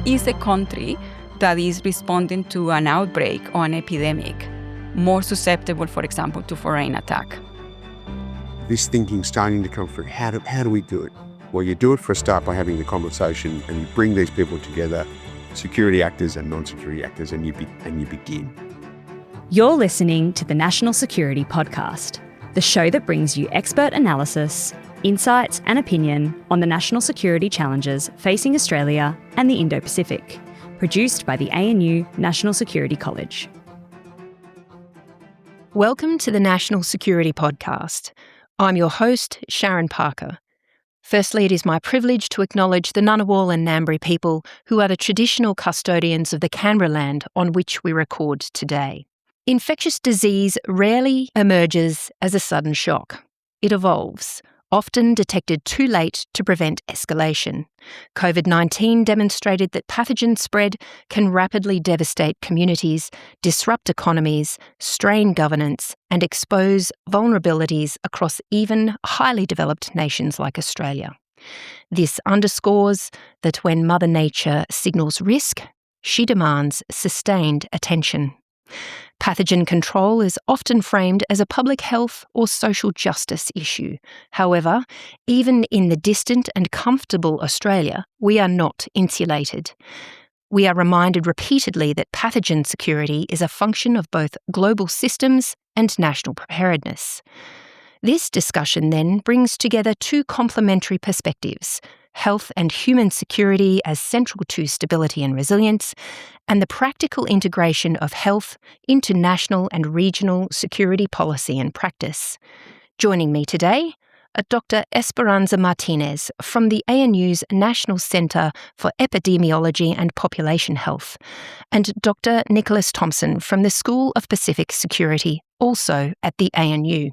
Is a country that is responding to an outbreak or an epidemic more susceptible, for example, to foreign attack? This thinking starting to come through. How do we do it? Well, you do it for a start by having the conversation, and you bring these people together, security actors and non-security actors, and you begin. You're listening to the National Security Podcast, the show that brings you expert analysis, insights and opinion on the national security challenges facing Australia and the Indo-Pacific, produced by the ANU National Security College. Welcome to the National Security Podcast. I'm your host, Sharryn Parker. Firstly, it is my privilege to acknowledge the Ngunnawal and Ngambri people who are the traditional custodians of the Canberra land on which we record today. Infectious disease rarely emerges as a sudden shock. It evolves, often detected too late to prevent escalation. COVID-19 demonstrated that pathogen spread can rapidly devastate communities, disrupt economies, strain governance, and expose vulnerabilities across even highly developed nations like Australia. This underscores that when Mother Nature signals risk, she demands sustained attention. Pathogen control is often framed as a public health or social justice issue. However, even in the distant and comfortable Australia, we are not insulated. We are reminded repeatedly that pathogen security is a function of both global systems and national preparedness. This discussion then brings together two complementary perspectives: health and human security as central to stability and resilience, and the practical integration of health into national and regional security policy and practice. Joining me today are Dr. Esperanza Martinez from the ANU's National Centre for Epidemiology and Population Health, and Dr. Nicholas Thomson from the School of Pacific Security, also at the ANU.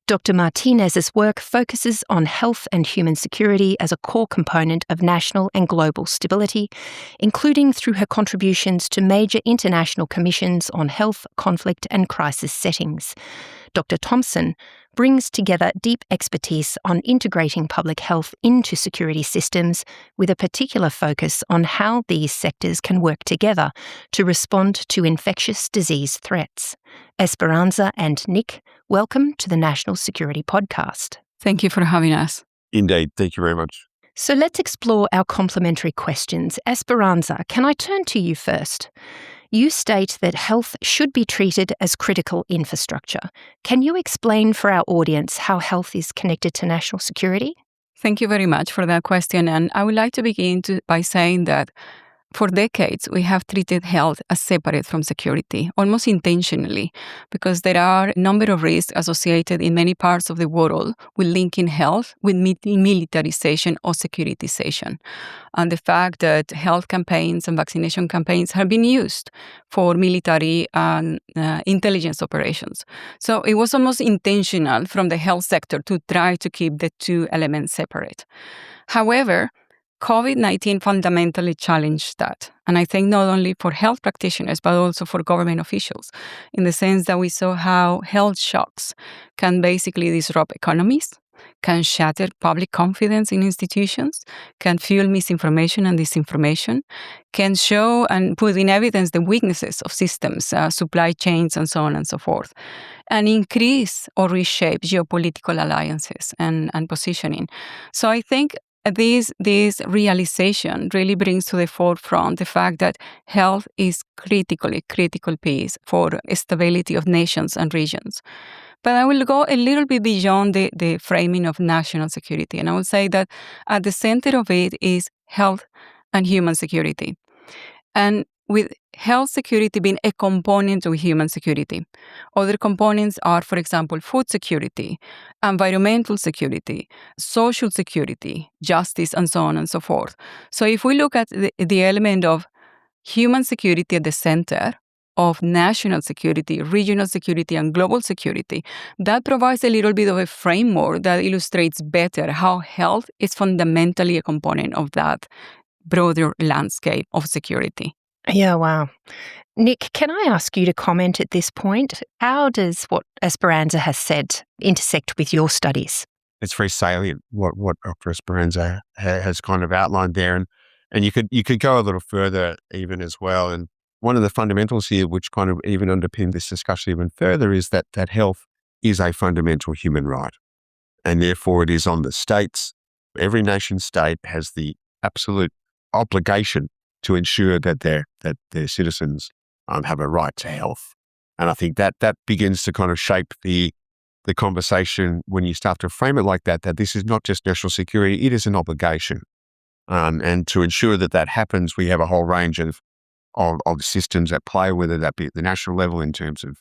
Dr. Martinez's work focuses on health and human security as a core component of national and global stability, including through her contributions to major international commissions on health, conflict and crisis settings. Dr. Thomson brings together deep expertise on integrating public health into security systems, with a particular focus on how these sectors can work together to respond to infectious disease threats. Esperanza and Nick, welcome to the National Security Podcast. Thank you for having us. Indeed. Thank you very much. So let's explore our complementary questions. Esperanza, can I turn to you first? You state that health should be treated as critical infrastructure. Can you explain for our audience how health is connected to national security? Thank you very much for that question. And I would like to begin by saying that for decades, we have treated health as separate from security, almost intentionally, because there are a number of risks associated in many parts of the world with linking health with militarization or securitization. And the fact that health campaigns and vaccination campaigns have been used for military and intelligence operations. So it was almost intentional from the health sector to try to keep the two elements separate. However, COVID-19 fundamentally challenged that. And I think not only for health practitioners, but also for government officials, in the sense that we saw how health shocks can basically disrupt economies, can shatter public confidence in institutions, can fuel misinformation and disinformation, can show and put in evidence the weaknesses of systems, supply chains, and so on and so forth, and increase or reshape geopolitical alliances and positioning. So I think this realization really brings to the forefront the fact that health is critical piece for stability of nations and regions. But I will go a little bit beyond the framing of national security, and I will say that at the center of it is health and human security. And with health security being a component of human security. Other components are, for example, food security, environmental security, social security, justice, and so on and so forth. So if we look at the element of human security at the center of national security, regional security, and global security, that provides a little bit of a framework that illustrates better how health is fundamentally a component of that broader landscape of security. Yeah, wow. Nick, can I ask you to comment at this point? How does what Esperanza has said intersect with your studies? It's very salient what Dr. Esperanza has kind of outlined there. And you could go a little further even as well. And one of the fundamentals here, which kind of even underpin this discussion even further, is that health is a fundamental human right. And therefore it is on the states. Every nation state has the absolute obligation to ensure that their citizens have a right to health. And I think that begins to kind of shape the conversation when you start to frame it like that this is not just national security, it is an obligation. And to ensure that happens, we have a whole range of systems at play, whether that be at the national level in terms of,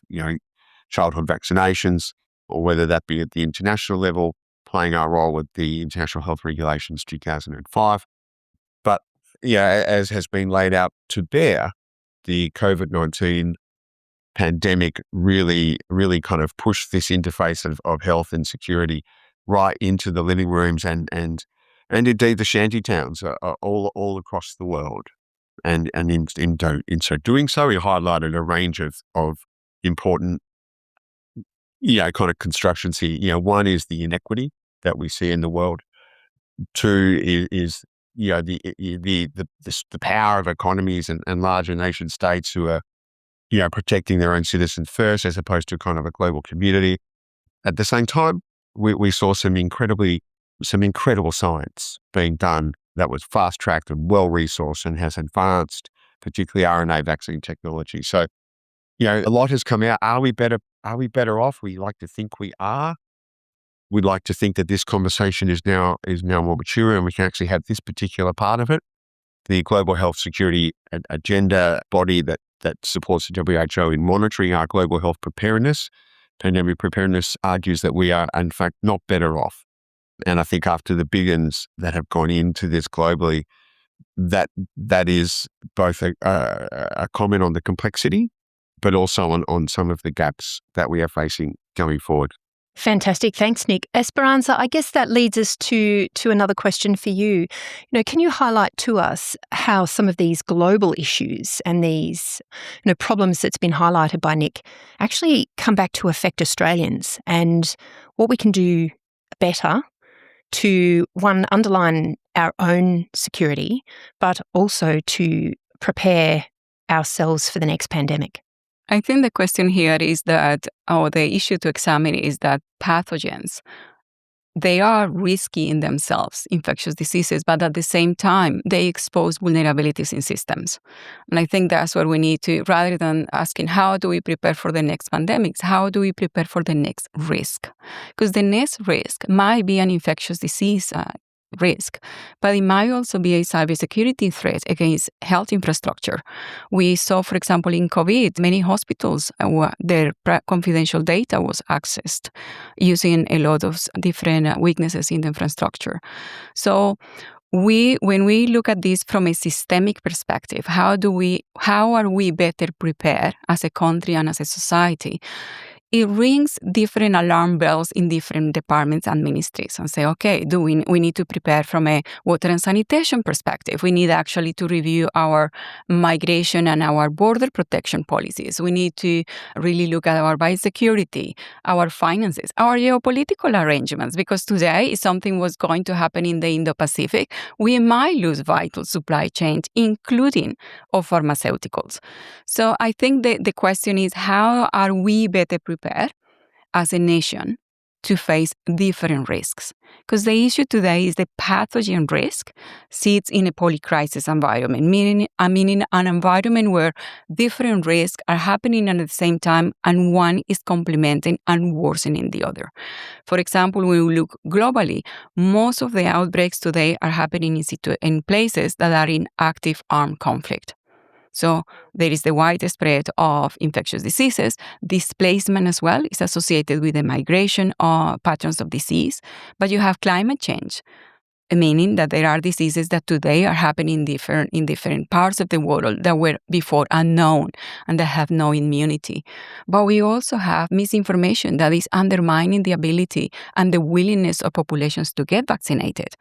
childhood vaccinations, or whether that be at the international level, playing our role with the International Health Regulations 2005. But, as has been laid out to bear, the COVID-19 pandemic really, really kind of pushed this interface of health and security right into the living rooms and indeed the shanty towns all across the world. And in so doing so, he highlighted a range of important, kind of constructions here. One is the inequity that we see in the world. Two is the power of economies and larger nation states who are, protecting their own citizens first, as opposed to kind of a global community. At the same time, we saw some incredible science being done that was fast-tracked and well-resourced and has advanced, particularly RNA vaccine technology. So, a lot has come out. Are we better off? We like to think we are. We'd like to think that this conversation is now more mature and we can actually have this particular part of it. The Global Health Security Agenda body that supports the WHO in monitoring our global health preparedness, pandemic preparedness, argues that we are, in fact, not better off. And I think after the billions that have gone into this globally, that is both a comment on the complexity, but also on some of the gaps that we are facing going forward. Fantastic. Thanks, Nick. Esperanza, I guess that leads us to another question for you. Can you highlight to us how some of these global issues and these problems that's been highlighted by Nick actually come back to affect Australians, and what we can do better to, one, underline our own security, but also to prepare ourselves for the next pandemic? I think the question here is that, or the issue to examine is that pathogens, they are risky in themselves, infectious diseases, but at the same time, they expose vulnerabilities in systems. And I think that's what we need to, rather than asking how do we prepare for the next pandemics, how do we prepare for the next risk? Because the next risk might be an infectious disease risk, but it might also be a cybersecurity threat against health infrastructure. We saw, for example, in COVID, many hospitals, their confidential data was accessed using a lot of different weaknesses in the infrastructure. So when we look at this from a systemic perspective, how are we better prepared as a country and as a society? It rings different alarm bells in different departments and ministries and say, okay, we need to prepare from a water and sanitation perspective. We need actually to review our migration and our border protection policies. We need to really look at our biosecurity, our finances, our geopolitical arrangements, because today, if something was going to happen in the Indo-Pacific, we might lose vital supply chains, including of pharmaceuticals. So I think the question is, how are we better prepared as a nation to face different risks? Because the issue today is the pathogen risk sits in a polycrisis environment, meaning an environment where different risks are happening at the same time and one is complementing and worsening the other. For example, when we look globally, most of the outbreaks today are happening in places that are in active armed conflict. So there is the widespread of infectious diseases. Displacement as well is associated with the migration patterns of disease. But you have climate change, meaning that there are diseases that today are happening in different parts of the world that were before unknown and that have no immunity. But we also have misinformation that is undermining the ability and the willingness of populations to get vaccinated.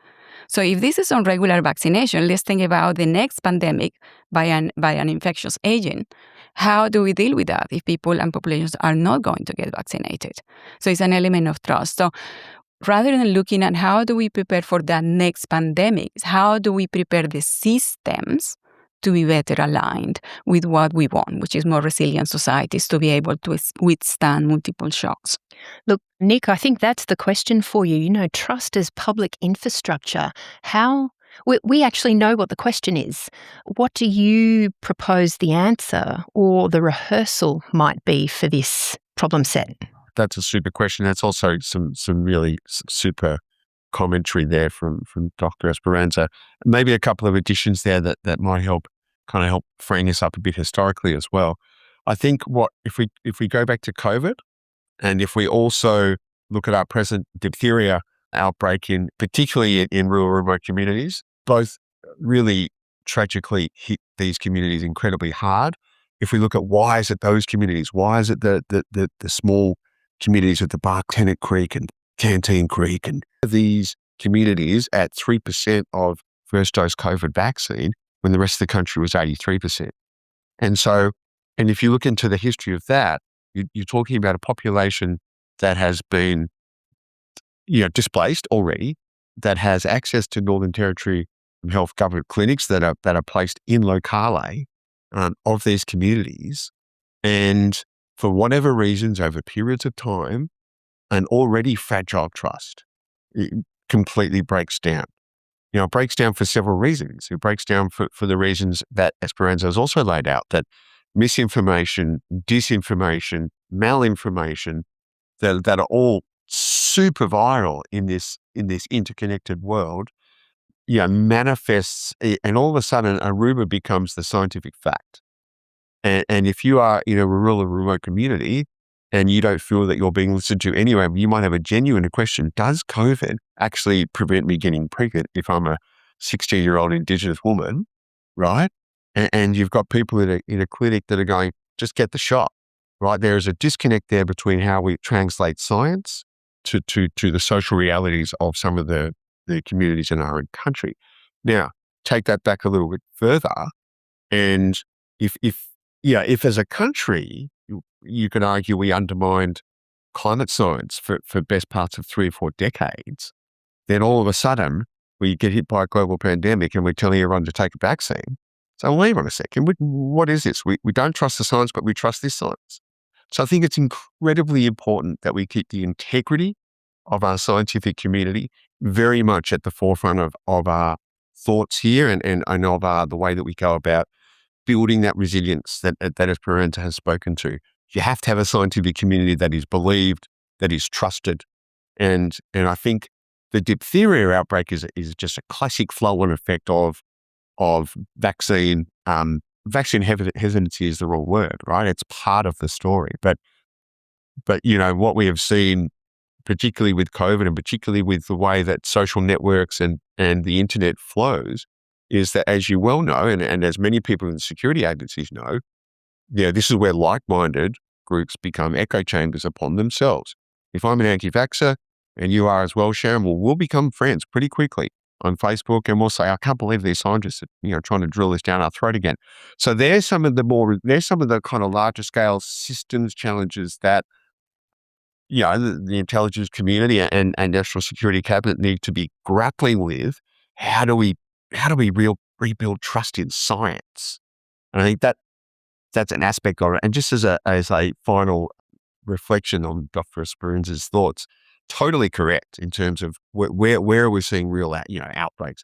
So if this is on regular vaccination, let's think about the next pandemic by an infectious agent. How do we deal with that if people and populations are not going to get vaccinated? So it's an element of trust. So rather than looking at how do we prepare for that next pandemic, how do we prepare the systems to be better aligned with what we want, which is more resilient societies to be able to withstand multiple shocks. Look, Nick, I think that's the question for you. Trust as public infrastructure. How we actually know what the question is. What do you propose the answer or the rehearsal might be for this problem set? That's a super question. That's also some really super commentary there from Dr. Esperanza. Maybe a couple of additions there that might help freeing us up a bit historically as well. I think if we go back to COVID, and if we also look at our present diphtheria outbreak particularly in rural remote communities, both really tragically hit these communities incredibly hard. If we look at why is it those communities, why is it the small communities with the Bark Tennant Creek and Canteen Creek, and these communities at 3% of first dose COVID vaccine when the rest of the country was 83%. And if you look into the history of that, you're talking about a population that has been displaced already, that has access to Northern Territory Health government clinics that are placed in locale of these communities, and for whatever reasons over periods of time, an already fragile trust completely breaks down. It breaks down for several reasons. It breaks down for the reasons that Esperanza has also laid out, that misinformation, disinformation, malinformation, that are all super viral in this interconnected world, manifests, and all of a sudden a rumor becomes the scientific fact. And if you are in a rural or remote community and you don't feel that you're being listened to anyway, you might have a genuine question: does COVID actually prevent me getting pregnant if I'm a 16-year-old Indigenous woman, right? And you've got people in a clinic that are going, just get the shot, right? There is a disconnect there between how we translate science to the social realities of some of the communities in our own country. Now, take that back a little bit further, and if as a country, you could argue we undermined climate science for best parts of 3 or 4 decades, then all of a sudden we get hit by a global pandemic and we're telling everyone to take a vaccine. So wait on a second, what is this? We don't trust the science, but we trust this science. So I think it's incredibly important that we keep the integrity of our scientific community very much at the forefront of our thoughts here and of the way that we go about building that resilience that Esperanza has spoken to. You have to have a scientific community that is believed, that is trusted. And I think the diphtheria outbreak is just a classic flow-on effect of vaccine. Vaccine hesitancy is the wrong word, right? It's part of the story. But what we have seen, particularly with COVID and particularly with the way that social networks and the internet flows, is that, as you well know, and as many people in the security agencies know, this is where like-minded groups become echo chambers upon themselves. If I'm an anti-vaxxer and you are as well, Sharryn, we'll become friends pretty quickly on Facebook, and we'll say, I can't believe these scientists are trying to drill this down our throat again. So there's some of the kind of larger scale systems challenges that the intelligence community and national security cabinet need to be grappling with. How do we rebuild trust in science? And I think that's an aspect of it. And just as a final reflection on Dr. Esperanza's thoughts, totally correct in terms of where are we seeing real outbreaks.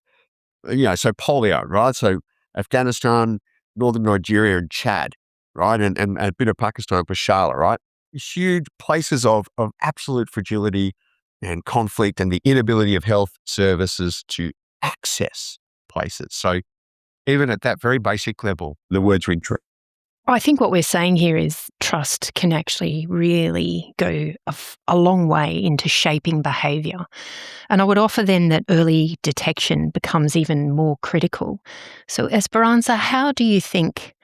So polio, right? So Afghanistan, northern Nigeria, and Chad, right? And a bit of Pakistan for Sharla, right? Huge places of absolute fragility and conflict, and the inability of health services to access places. So even at that very basic level, the words ring true. I think what we're saying here is trust can actually really go a long way into shaping behaviour. And I would offer then that early detection becomes even more critical. So Esperanza, how do you think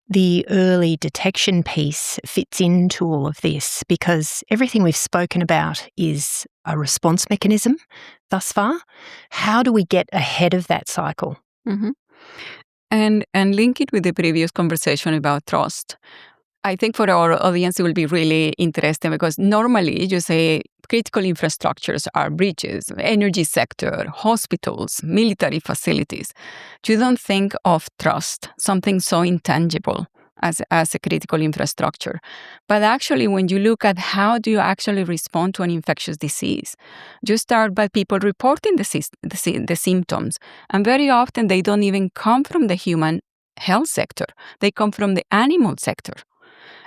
the early detection piece fits into all of this? Because everything we've spoken about is a response mechanism thus far. How do we get ahead of that cycle? Mm-hmm. And link it with the previous conversation about trust. I think for our audience, it will be really interesting because normally you say critical infrastructures are bridges, energy sector, hospitals, military facilities, you don't think of trust, something so intangible as a critical infrastructure. But actually, when you look at how do you actually respond to an infectious disease, you start by people reporting the symptoms. And very often, they don't even come from the human health sector. They come from the animal sector.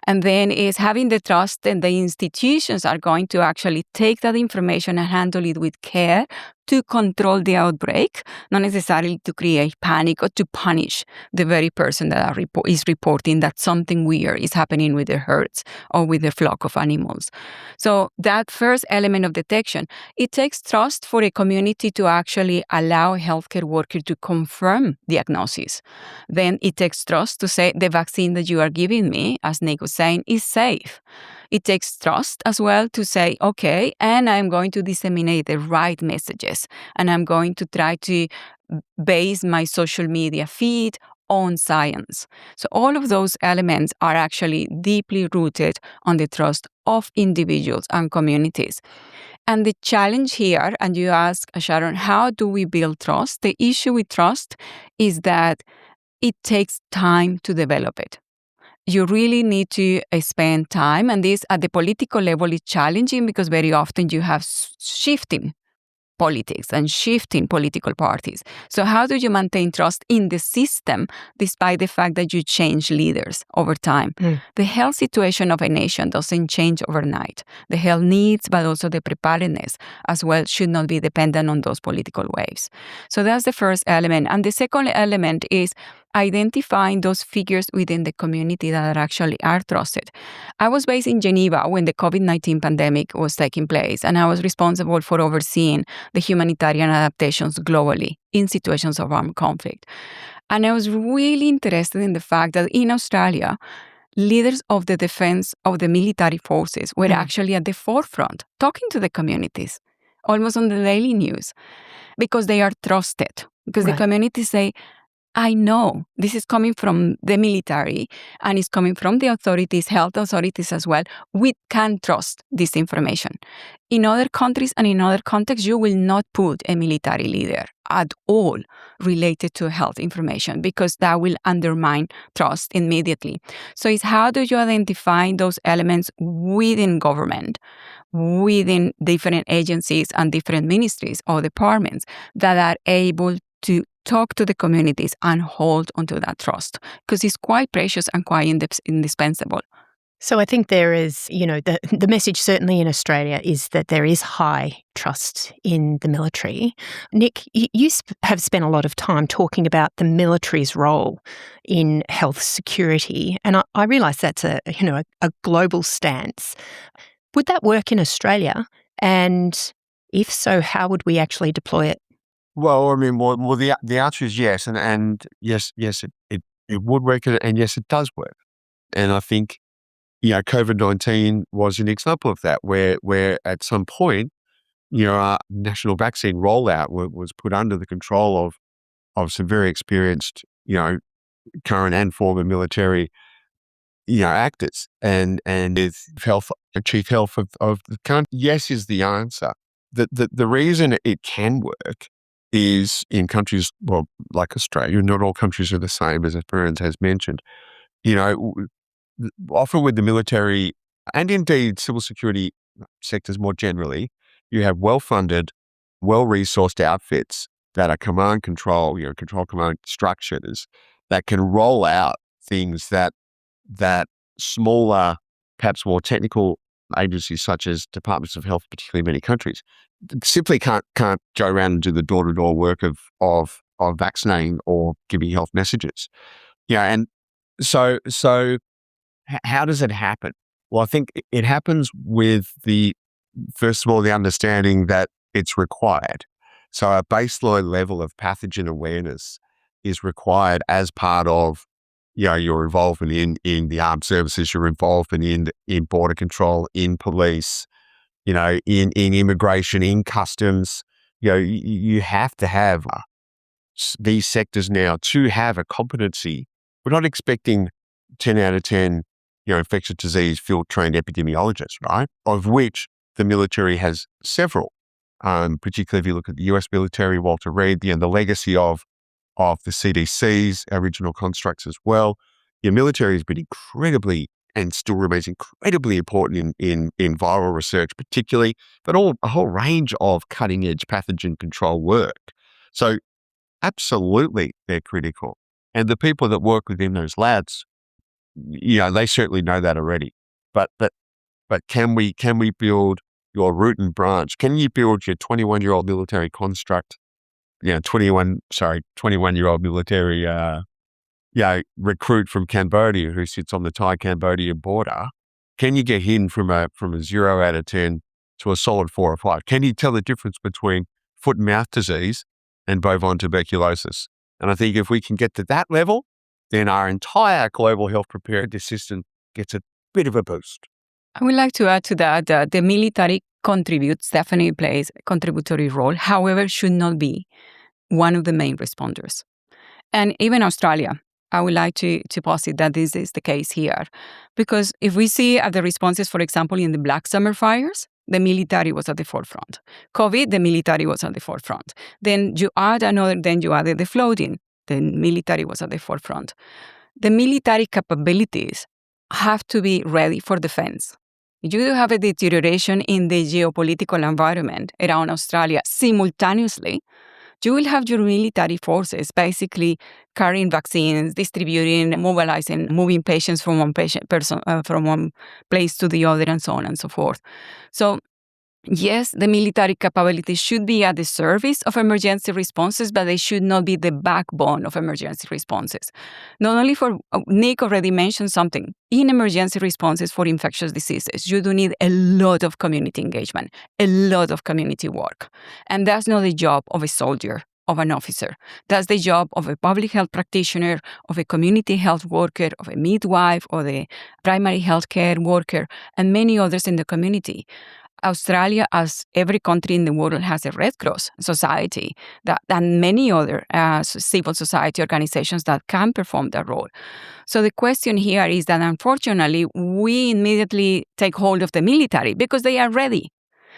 And then is having the trust that the institutions are going to actually take that information and handle it with care to control the outbreak, not necessarily to create panic or to punish the very person that is reporting that something weird is happening with their herds or with their flock of animals. So that first element of detection, it takes trust for a community to actually allow a healthcare worker to confirm diagnosis. Then it takes trust to say the vaccine that you are giving me, as Nick was saying, is safe. It takes trust as well to say, okay, and I'm going to disseminate the right messages, and I'm going to try to base my social media feed on science. So all of those elements are actually deeply rooted on the trust of individuals and communities. And the challenge here, and you ask, Sharryn, how do we build trust? The issue with trust is that it takes time to develop it. You really need to spend time, and this at the political level is challenging because very often you have shifting politics and shifting political parties. So how do you maintain trust in the system despite the fact that you change leaders over time? The health situation of a nation doesn't change overnight. The health needs, but also the preparedness as well, should not be dependent on those political waves. So that's the first element. And the second element is identifying those figures within the community that actually are trusted. I was based in Geneva when the COVID-19 pandemic was taking place, and I was responsible for overseeing the humanitarian adaptations globally in situations of armed conflict. And I was really interested in the fact that in Australia, leaders of the defense of the military forces were actually at the forefront, talking to the communities, almost on the daily news, because they are trusted, because the communities say, I know this is coming from the military and it's coming from the authorities, health authorities as well. We can trust this information. In other countries and in other contexts, you will not put a military leader at all related to health information because that will undermine trust immediately. So it's how do you identify those elements within government, within different agencies and different ministries or departments that are able to talk to the communities and hold onto that trust because it's quite precious and quite indispensable. So I think there is, the message certainly in Australia is that there is high trust in the military. Nick, you have spent a lot of time talking about the military's role in health security, and I realise that's a global stance. Would that work in Australia? And if so, how would we actually deploy it? Well, I mean, the answer is yes, and yes, it would work, and yes, it does work. And I think, COVID-19 was an example of that, where at some point, our national vaccine rollout was put under the control of some very experienced, current and former military, actors, and with chief health of the country. Yes is the answer. The reason it can work is in countries, like Australia, not all countries are the same, as Esperanza has mentioned. Often with the military and indeed civil security sectors more generally, you have well-funded, well-resourced outfits that are command control, control command structures that can roll out things that smaller, perhaps more technical agencies such as departments of health, particularly in many countries, simply can't go around and do the door-to-door work of vaccinating or giving health messages. And so how does it happen? Well, I think it happens with first of all, the understanding that it's required. So a baseline level of pathogen awareness is required as part of your involvement in the armed services, your involvement in border control, in police, in immigration, in customs. You have to have these sectors now to have a competency. We're not expecting 10 out of 10, infectious disease field trained epidemiologists, right? Of which the military has several, particularly if you look at the US military, Walter Reed, the legacy of the CDC's original constructs as well. Your military has been incredibly and still remains incredibly important in viral research, particularly, but a whole range of cutting edge pathogen control work. So absolutely, they're critical. And the people that work within those labs, they certainly know that already. But can we build your root and branch? Can you build your 21-year-old military construct? 21-year-old military recruit from Cambodia who sits on the Thai-Cambodia border. Can you get him from a 0 out of 10 to a solid 4 or 5? Can you tell the difference between foot and mouth disease and bovine tuberculosis? And I think if we can get to that level, then our entire global health preparedness system gets a bit of a boost. I would like to add to that the military definitely plays a contributory role, however, should not be one of the main responders. And even Australia, I would like to posit that this is the case here. Because if we see at the responses, for example, in the Black Summer fires, the military was at the forefront. COVID, the military was at the forefront. Then you added the flooding, the military was at the forefront. The military capabilities have to be ready for defense. You do have a deterioration in the geopolitical environment around Australia simultaneously. You will have your military forces basically carrying vaccines, distributing, mobilizing, moving patients from one place to the other, and so on and so forth. So, yes, the military capabilities should be at the service of emergency responses, but they should not be the backbone of emergency responses. Not only for, Nick already mentioned something, in emergency responses for infectious diseases, you do need a lot of community engagement, a lot of community work. And that's not the job of a soldier, of an officer. That's the job of a public health practitioner, of a community health worker, of a midwife, or the primary health care worker, and many others in the community. Australia, as every country in the world, has a Red Cross society and many other civil society organizations that can perform that role. So the question here is that, unfortunately, we immediately take hold of the military because they are ready.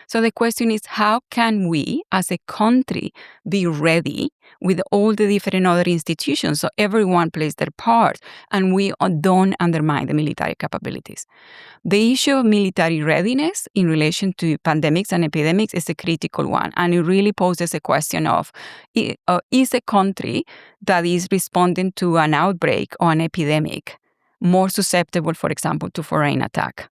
So the question is, how can we, as a country, be ready with all the different other institutions so everyone plays their part and we don't undermine the military capabilities? The issue of military readiness in relation to pandemics and epidemics is a critical one, and it really poses a question of, is a country that is responding to an outbreak or an epidemic more susceptible, for example, to foreign attack?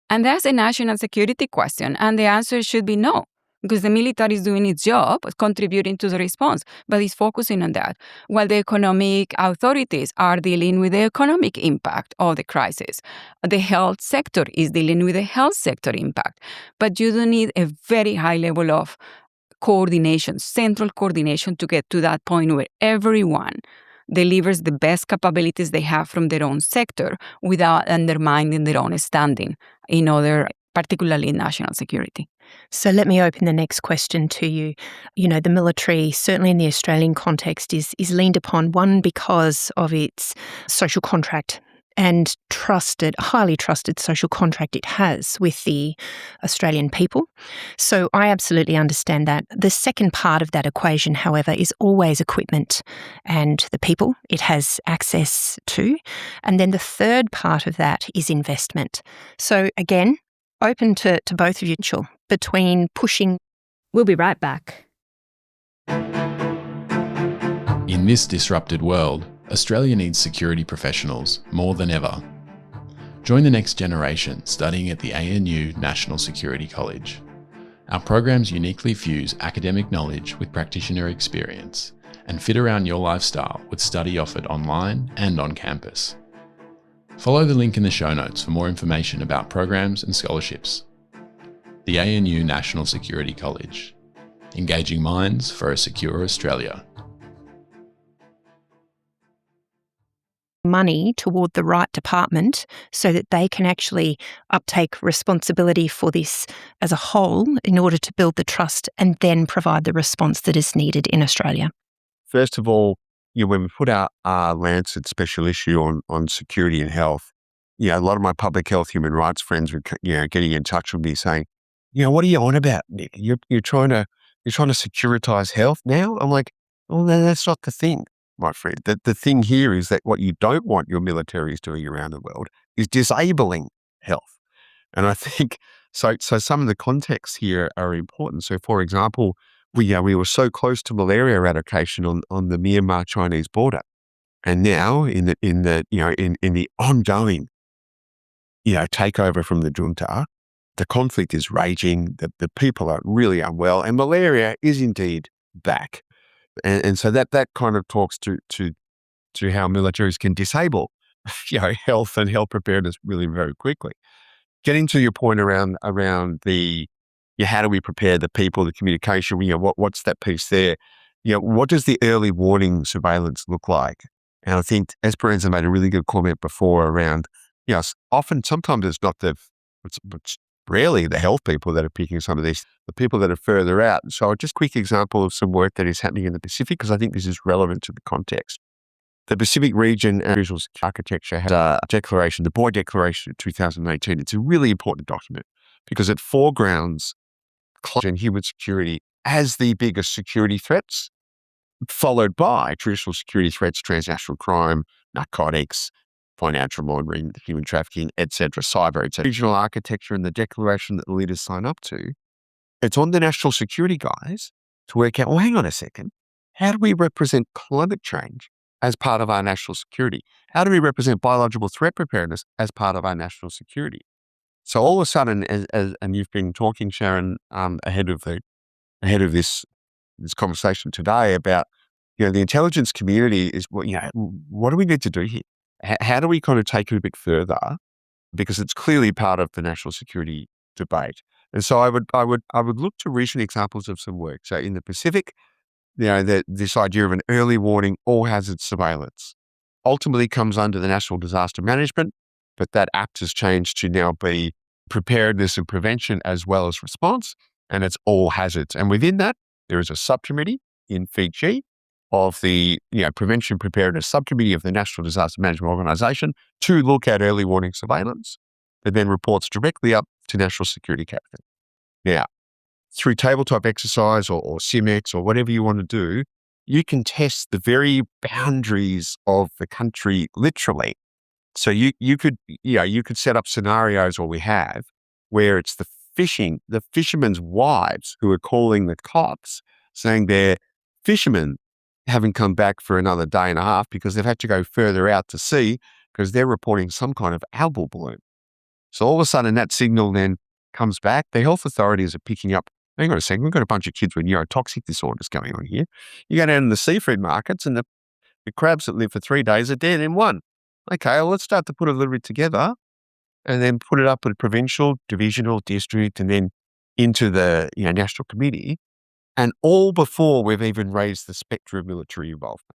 And that's a national security question, and the answer should be no, because the military is doing its job, contributing to the response, but it's focusing on that, while the economic authorities are dealing with the economic impact of the crisis. The health sector is dealing with the health sector impact, but you do need a very high level of coordination, central coordination, to get to that point where everyone delivers the best capabilities they have from their own sector without undermining their own standing in other, particularly in national security. So let me open the next question to you. The military, certainly in the Australian context, is leaned upon, one, because of its social contract and highly trusted social contract it has with the Australian people. So I absolutely understand that. The second part of that equation, however, is always equipment and the people it has access to. And then the third part of that is investment. So again, open to both of you, between pushing. We'll be right back. In this disrupted world, Australia needs security professionals more than ever. Join the next generation studying at the ANU National Security College. Our programs uniquely fuse academic knowledge with practitioner experience and fit around your lifestyle with study offered online and on campus. Follow the link in the show notes for more information about programs and scholarships. The ANU National Security College. Engaging minds for a secure Australia. Money toward the right department so that they can actually uptake responsibility for this as a whole in order to build the trust and then provide the response that is needed in Australia? First of all, when we put out our Lancet special issue on security and health, a lot of my public health human rights friends were getting in touch with me saying, what are you on about, Nick? You're trying to securitize health now? I'm like, well, no, that's not the thing, my friend. The thing here is that what you don't want your militaries doing around the world is disabling health. And I think so some of the contexts here are important. So, for example, we were so close to malaria eradication on the Myanmar Chinese border, and now in the ongoing takeover from the junta, the conflict is raging. The people are really unwell, and malaria is indeed back. And so that kind of talks to how militaries can disable health and health preparedness really very quickly. Getting to your point around the how do we prepare the people, the communication, what's that piece there? What does the early warning surveillance look like? And I think Esperanza made a really good comment before around, sometimes it's not it's rarely the health people that are picking some of these, the people that are further out. So just quick example of some work that is happening in the Pacific, because I think this is relevant to the context. The Pacific region and Visual Architecture has a declaration, the Boy Declaration of 2018. It's a really important document because it foregrounds climate and human security as the biggest security threats, followed by traditional security threats, transnational crime, narcotics, financial laundering, human trafficking, etc., cyber, etc. Regional architecture and the declaration that the leaders sign up to, it's on the national security guys to work out, well, hang on a second, how do we represent climate change as part of our national security? How do we represent biological threat preparedness as part of our national security? So all of a sudden, and you've been talking, Sharryn, ahead of this conversation today about, the intelligence community is, what do we need to do here? How do we kind of take it a bit further? Because it's clearly part of the national security debate. And so I would look to recent examples of some work. So in the Pacific, this idea of an early warning, all hazard surveillance ultimately comes under the National Disaster Management, but that act has changed to now be preparedness and prevention as well as response, and it's all hazards. And within that, there is a subcommittee in Fiji of the Prevention Preparedness Subcommittee of the National Disaster Management Organisation to look at early warning surveillance that then reports directly up to National Security Cabinet. Now, through tabletop exercise or SIMEX or whatever you want to do, you can test the very boundaries of the country literally. So you could set up scenarios, or we have, where it's the fishermen's wives who are calling the cops saying their fishermen haven't come back for another day and a half because they've had to go further out to sea because they're reporting some kind of algal bloom. So all of a sudden that signal then comes back. The health authorities are picking up, hang on a second, we've got a bunch of kids with neurotoxic disorders going on here. You go down to the seafood markets and the crabs that live for 3 days are dead in one. Okay, well, let's start to put a little bit together and then put it up at provincial, divisional, district, and then into the national committee, and all before we've even raised the spectre of military involvement.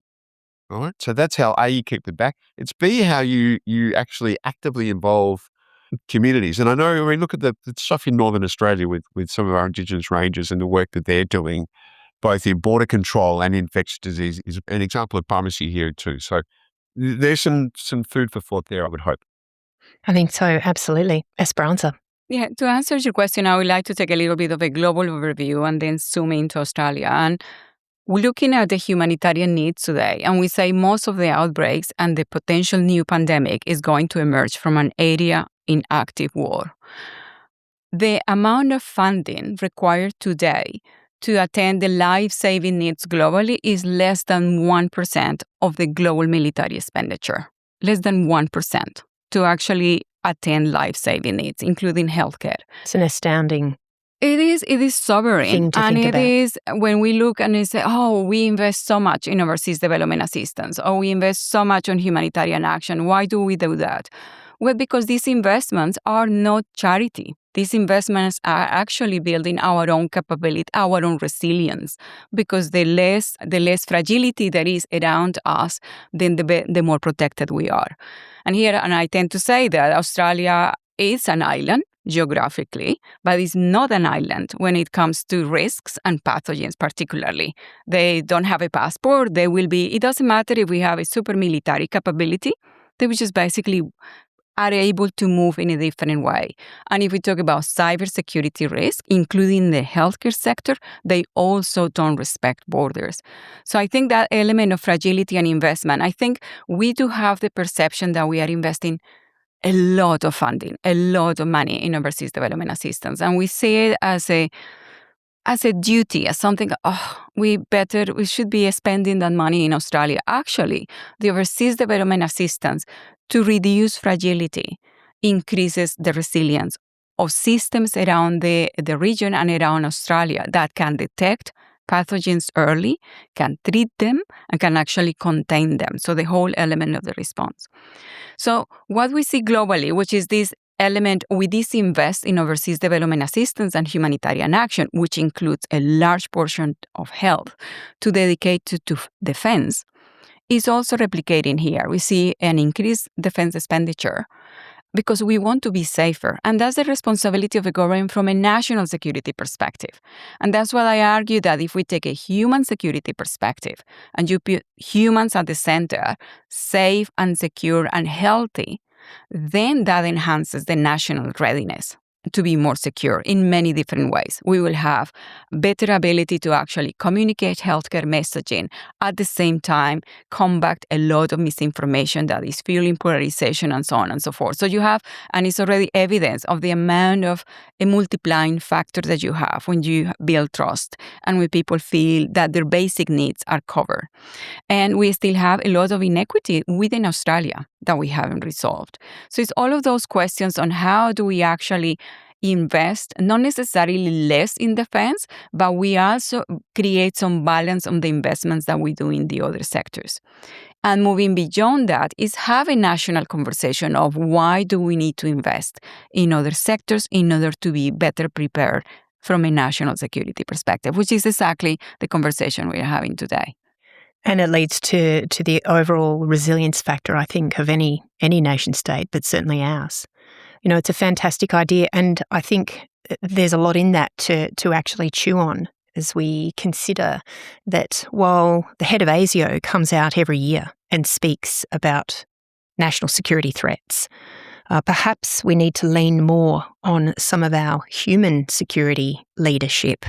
All right, so that's how A, you keep them back. It's B, how you actually actively involve communities. And I know when we look at the stuff in Northern Australia with some of our Indigenous rangers and the work that they're doing, both in border control and infectious disease, is an example of primacy here too. So there's some food for thought there, I would hope. I think so, absolutely. Esperanza. Yeah, to answer your question, I would like to take a little bit of a global overview and then zoom into Australia. And we're looking at the humanitarian needs today, and we say most of the outbreaks and the potential new pandemic is going to emerge from an area in active war. The amount of funding required today to attend the life-saving needs globally is less than 1% of the global military expenditure. Less than 1% to actually attend life-saving needs, including healthcare. It's an astounding It is sobering. thing to And think it about. is when we look and we say, oh, we invest so much in overseas development assistance, or we invest so much on humanitarian action. Why do we do that? Well, because these investments are not charity. These investments are actually building our own capability, our own resilience, because the less fragility there is around us, then the more protected we are. And I tend to say that Australia is an island geographically, but it's not an island when it comes to risks and pathogens particularly. They don't have a passport. It doesn't matter if we have a super military capability. They will just basically are able to move in a different way. And if we talk about cybersecurity risk, including the healthcare sector, they also don't respect borders. So I think that element of fragility and investment, I think we do have the perception that we are investing a lot of funding, a lot of money in overseas development assistance. And we see it as a duty, as something, we should be spending that money in Australia. Actually, the overseas development assistance to reduce fragility increases the resilience of systems around the region and around Australia that can detect pathogens early, can treat them, and can actually contain them. So the whole element of the response. So what we see globally, which is this element, we disinvest in overseas development assistance and humanitarian action, which includes a large portion of health, to dedicate to defense, is also replicating here. We see an increased defense expenditure because we want to be safer. And that's the responsibility of a government from a national security perspective. And that's why I argue that if we take a human security perspective and you put humans at the center, safe and secure and healthy, then that enhances the national readiness to be more secure in many different ways. We will have better ability to actually communicate healthcare messaging, at the same time combat a lot of misinformation that is fueling polarization and so on and so forth. So you have, and it's already evidence of the amount of a multiplying factor that you have when you build trust and when people feel that their basic needs are covered. And we still have a lot of inequity within Australia that we haven't resolved. So it's all of those questions on how do we actually invest, not necessarily less in defense, but we also create some balance on the investments that we do in the other sectors. And moving beyond that is have a national conversation of why do we need to invest in other sectors in order to be better prepared from a national security perspective, which is exactly the conversation we are having today. And it leads to the overall resilience factor, I think, of any nation state, but certainly ours. You know, it's a fantastic idea, and I think there's a lot in that to actually chew on as we consider that while the head of ASIO comes out every year and speaks about national security threats, perhaps we need to lean more on some of our human security leadership,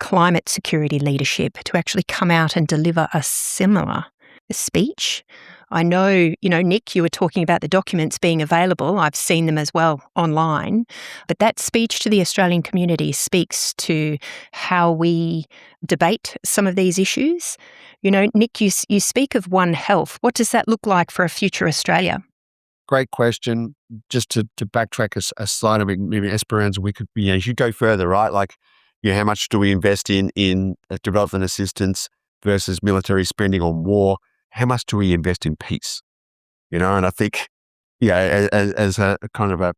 climate security leadership, to actually come out and deliver a similar speech. I know, Nick, you were talking about the documents being available. I've seen them as well online. But that speech to the Australian community speaks to how we debate some of these issues. Nick, you speak of One Health. What does that look like for a future Australia? Great question. Just to backtrack a slide, maybe Esperanza, we could, as you go further, right? Like, how much do we invest in development assistance versus military spending on war? How much do we invest in peace? And I think, as a kind of a,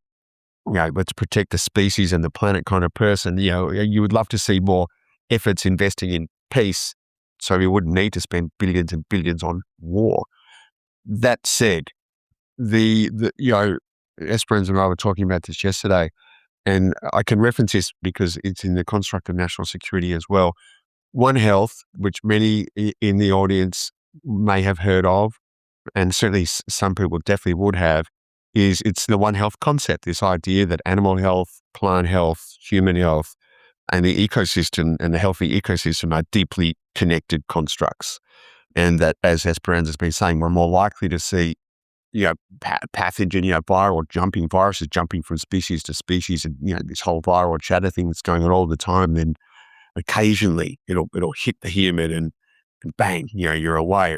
let's protect the species and the planet kind of person, you would love to see more efforts investing in peace so we wouldn't need to spend billions and billions on war. That said, Esperanza and I were talking about this yesterday, and I can reference this because it's in the construct of national security as well. One Health, which many in the audience may have heard of, and certainly some people definitely would have, it's the One Health concept, this idea that animal health, plant health, human health, and the ecosystem and the healthy ecosystem are deeply connected constructs. And that, as Esperanza's been saying, we're more likely to see pathogen, viruses jumping from species to species, and this whole viral chatter thing that's going on all the time. Then occasionally it'll hit the human and bang, you're away.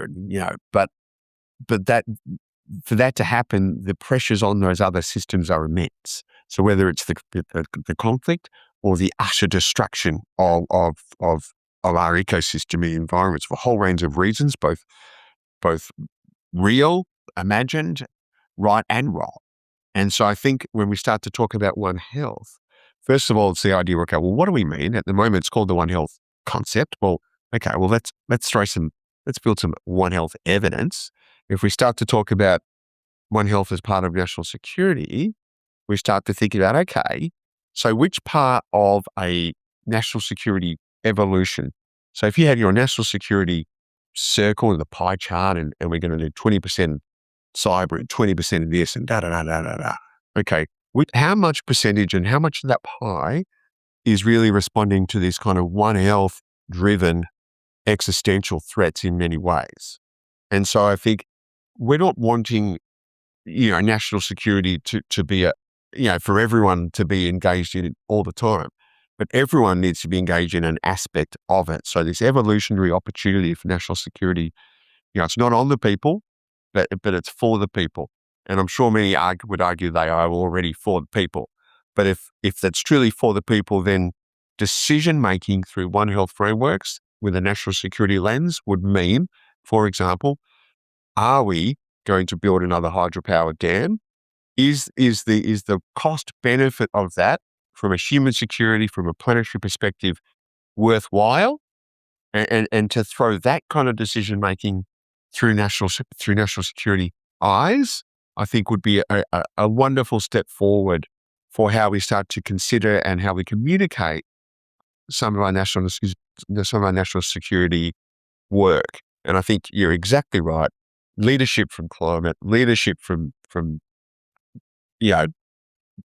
But that for that to happen, the pressures on those other systems are immense. So whether it's the conflict or the utter destruction of our ecosystem and environments for a whole range of reasons, both real, imagined, right and wrong. And so I think when we start to talk about One Health, first of all, it's the idea, okay, well, what do we mean? At the moment, it's called the One Health concept. Well, okay, well, let's build some One Health evidence. If we start to talk about One Health as part of national security, we start to think about, okay, so which part of a national security evolution? So if you had your national security circle in the pie chart and we're going to do 20% cyber and 20% of this and da-da-da-da-da-da. Okay, how much percentage and how much of that pie is really responding to this kind of One Health driven existential threats in many ways? And so I think we're not wanting, national security to be for everyone to be engaged in it all the time, but everyone needs to be engaged in an aspect of it. So this evolutionary opportunity for national security, it's not on the people, but it's for the people. And I'm sure many would argue they are already for the people. But if that's truly for the people, then decision-making through One Health frameworks with a national security lens would mean, for example, are we going to build another hydropower dam? Is the cost benefit of that from a human security, from a planetary perspective, worthwhile? And to throw that kind of decision-making through national security eyes, I think would be a wonderful step forward for how we start to consider and how we communicate some of our national security work. And I think you're exactly right. Leadership from climate, leadership from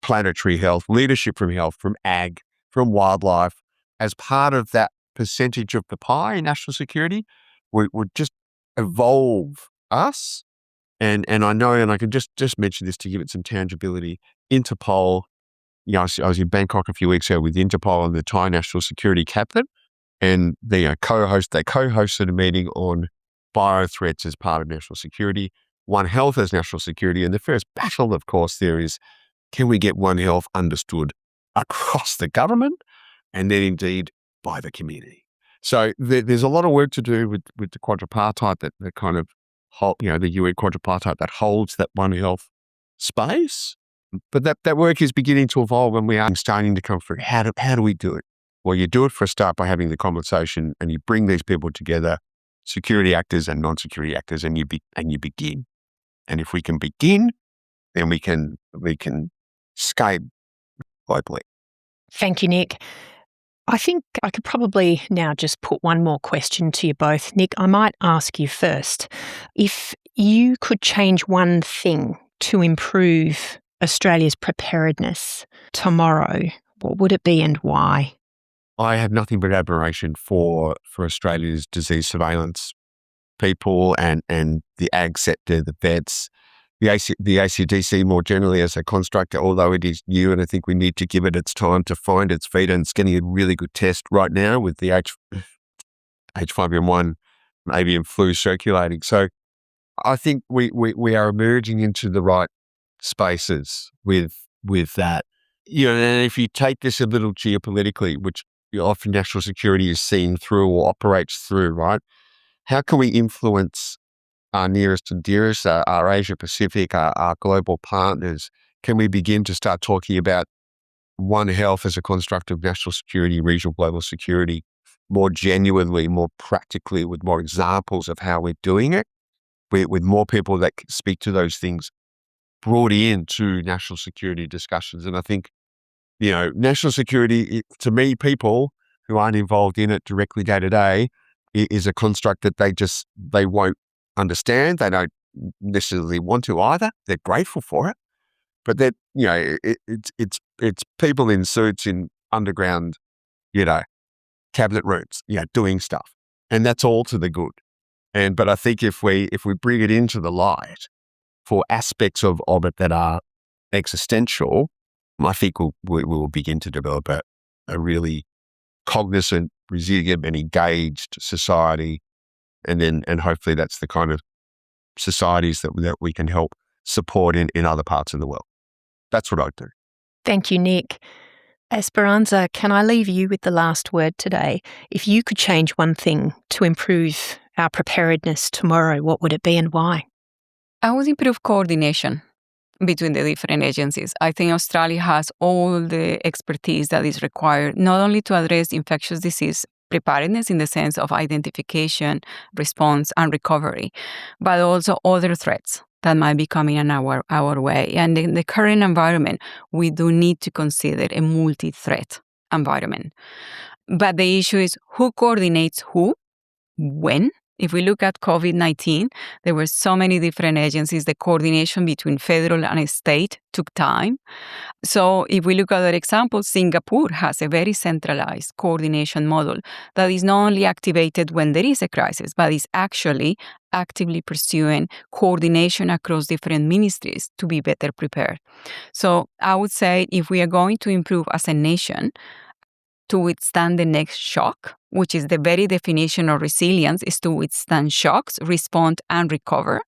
planetary health, leadership from health, from ag, from wildlife, as part of that percentage of the pie in national security, would just evolve us. And I know, and I can just mention this to give it some tangibility. Interpol, I was in Bangkok a few weeks ago with Interpol and the Thai National Security Cabinet, and they co-hosted a meeting on biothreats as part of national security, One Health as national security. And the first battle, of course, there is, can we get One Health understood across the government and then indeed by the community? So there's a lot of work to do with the quadripartite that kind of the UN quadripartite that holds that One Health space. But that work is beginning to evolve, and we are starting to come through. How do we do it? Well, you do it for a start by having the conversation, and you bring these people together, security actors and non-security actors, and you begin. And if we can begin, then we can scale globally. Thank you, Nick. I think I could probably now just put one more question to you both. Nick, I might ask you first. If you could change one thing to improve Australia's preparedness tomorrow, what would it be and why? I have nothing but admiration for Australia's disease surveillance people and the ag sector, the vets, the ACDC more generally as a construct, although it is new, and I think we need to give it its time to find its feet, and it's getting a really good test right now with the H5N1 avian flu circulating. So I think we are emerging into the right spaces with that. And if you take this a little geopolitically, which often national security is seen through or operates through, right? How can we influence our nearest and dearest, our Asia Pacific, our global partners? Can we begin to start talking about One Health as a construct of national security, regional global security, more genuinely, more practically, with more examples of how we're doing it, with more people that speak to those things brought into national security discussions? And I think, national security, to me, people who aren't involved in it directly day to day, is a construct that they won't understand. They don't necessarily want to either. They're grateful for it, but that it's people in suits in underground, cabinet rooms, doing stuff, and that's all to the good. But I think if we bring it into the light for aspects of it that are existential, I think we will begin to develop a really cognizant, resilient, and engaged society. And hopefully that's the kind of societies that we can help support in other parts of the world. That's what I'd do. Thank you, Nick. Esperanza, can I leave you with the last word today? If you could change one thing to improve our preparedness tomorrow, what would it be and why? I would improve coordination between the different agencies. I think Australia has all the expertise that is required, not only to address infectious disease preparedness in the sense of identification, response, and recovery, but also other threats that might be coming in our way. And in the current environment, we do need to consider a multi-threat environment. But the issue is who coordinates who, when, If we look at COVID-19, there were so many different agencies. The coordination between federal and state took time. So if we look at other examples, Singapore has a very centralized coordination model that is not only activated when there is a crisis, but is actually actively pursuing coordination across different ministries to be better prepared. So I would say if we are going to improve as a nation to withstand the next shock, which is the very definition of resilience, is to withstand shocks, respond, and recover,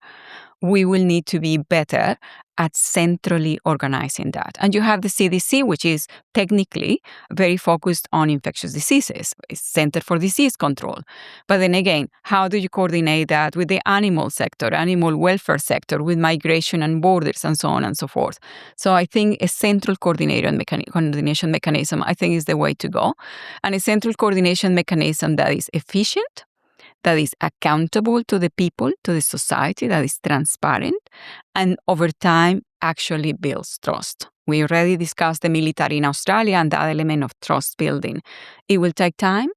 we will need to be better at centrally organizing that. And you have the CDC, which is technically very focused on infectious diseases. It's Center for Disease Control. But then again, how do you coordinate that with the animal sector, animal welfare sector, with migration and borders, and so on and so forth? So I think a central coordination mechanism, I think, is the way to go. And a central coordination mechanism that is efficient, that is accountable to the people, to the society, that is transparent, and over time actually builds trust. We already discussed the military in Australia and that element of trust building. It will take time,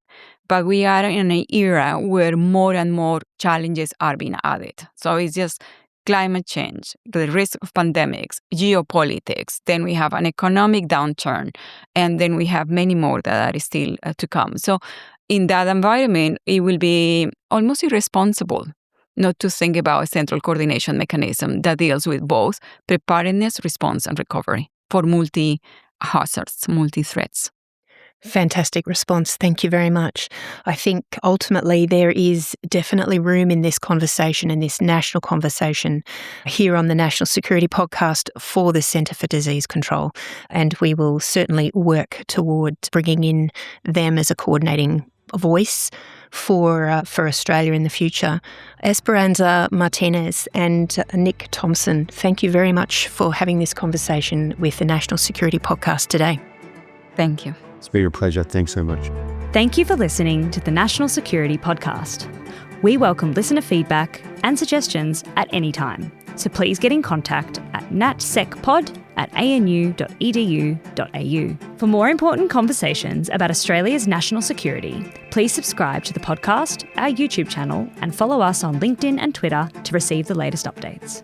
but we are in an era where more and more challenges are being added. So it's just climate change, the risk of pandemics, geopolitics, then we have an economic downturn, and then we have many more that are still to come. So in that environment, it will be almost irresponsible not to think about a central coordination mechanism that deals with both preparedness, response, and recovery for multi-hazards, multi-threats. Fantastic response. Thank you very much. I think ultimately there is definitely room in this conversation, in this national conversation here on the National Security Podcast for the Centre for Disease Control. And we will certainly work towards bringing in them as a coordinating voice for Australia in the future. Esperanza Martinez and Nick Thomson, thank you very much for having this conversation with the National Security Podcast today. Thank you. It's been a pleasure. Thanks so much. Thank you for listening to the National Security Podcast. We welcome listener feedback and suggestions at any time, so please get in contact at natsecpod@anu.edu.au. For more important conversations about Australia's national security, please subscribe to the podcast, our YouTube channel, and follow us on LinkedIn and Twitter to receive the latest updates.